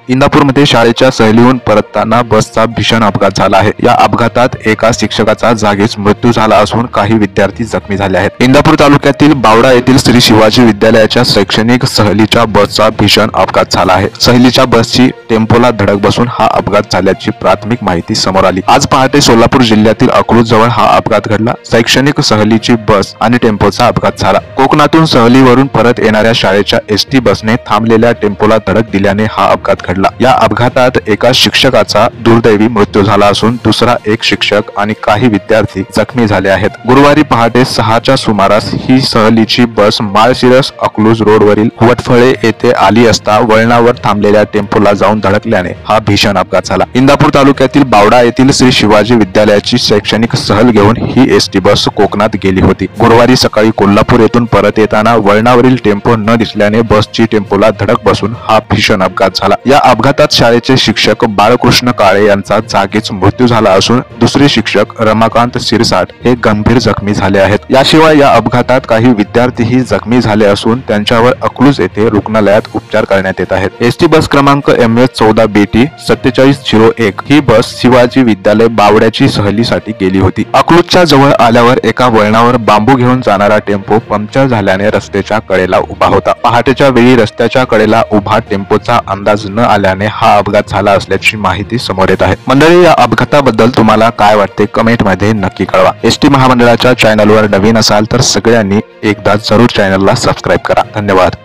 इंदापूरमध्ये शाळेच्या सहलीहून परतताना बसचा भीषण अपघात झाला आहे। या अपघातात एका शिक्षकाचा जागीच मृत्यू झाला असून काही विद्यार्थी जखमी झाले आहेत। इंदापूर तालुक्यातील बावडा येथील श्री शिवाजी विद्यालयाच्या शैक्षणिक सहलीच्या बसचा भीषण अपघात झाला आहे। सहलीच्या बसची टेम्पोला धडक बसून हा अपघात झाल्याची प्राथमिक माहिती समोर आली। आज पहाटे सोलापूर जिल्ह्यातील अकलूज जवळ हा अपघात घडला। शैक्षणिक सहलीची बस आणि टेम्पोचा अपघात झाला। कोकणातून सहलीवरून परत येणाऱ्या शाळेच्या एसटी बसने थांबलेल्या टेम्पोला धडक दिल्याने हा अपघात घडला। या अपघातात एका शिक्षकाचा दुर्दैवी मृत्यू झाला असून दुसरा एक शिक्षक आणि काही विद्यार्थी जखमी झाले आहेत। गुरुवारी पहाटे 6च्या सुमारास ही सहलीची बस माळशिरस अकलूज रोडवरील वटफळे येथे आली असता वळणावर थांबलेल्या टेम्पोला जाऊन धडकल्याने हा भीषण अपघात झाला। इंदापूर तालुक्यातील बावडा येथील श्री शिवाजी विद्यालयाची शैक्षणिक सहल घेऊन ही एसटी बस कोकणात गेली होती। गुरुवारी सकाळी कोल्हापूर येथून परत येताना वळणावरील टेम्पो न दिसल्याने बसची टेम्पोला धडक बसून हा भीषण अपघात झाला। या अपघातात शाळेचे शिक्षक बाळकृष्ण काळे यांचा जागीच मृत्यू झाला असून दुसरे शिक्षक रमाकांत शिरसाट हे गंभीर जखमी झाले आहेत। याशिवाय या अपघातात काही विद्यार्थीही जखमी झाले असून त्यांच्यावर अकलूज येथे रुग्णालयात उपचार करण्यात येत आहेत। एसटी बस क्रमांक MS14BT 4701 ही बस शिवाजी विद्यालय बावड्याची सहलीसाठी गेली होती। अकलूजच्या जवळ आल्यावर एका वळणावर बांबू घेऊन जाणारा टेम्पो पंक्चर झाल्याने रस्त्याच्या कडेला उभा होता। पहाटेच्या वेळी रस्त्याच्या कडेला उभा टेम्पोचा अंदाज न आल्याने हा अपघात झाला असल्याची माहिती समोर येत आहे। मंडळी, या अपघाताबद्दल तुम्हाला काय वाटते कमेंट मध्ये नक्की कळवा। एसटी महामंडळाच्या चॅनलवर नवीन असाल तर सगळ्यांनी एकदा जरूर चॅनलला सबस्क्राईब करा। धन्यवाद।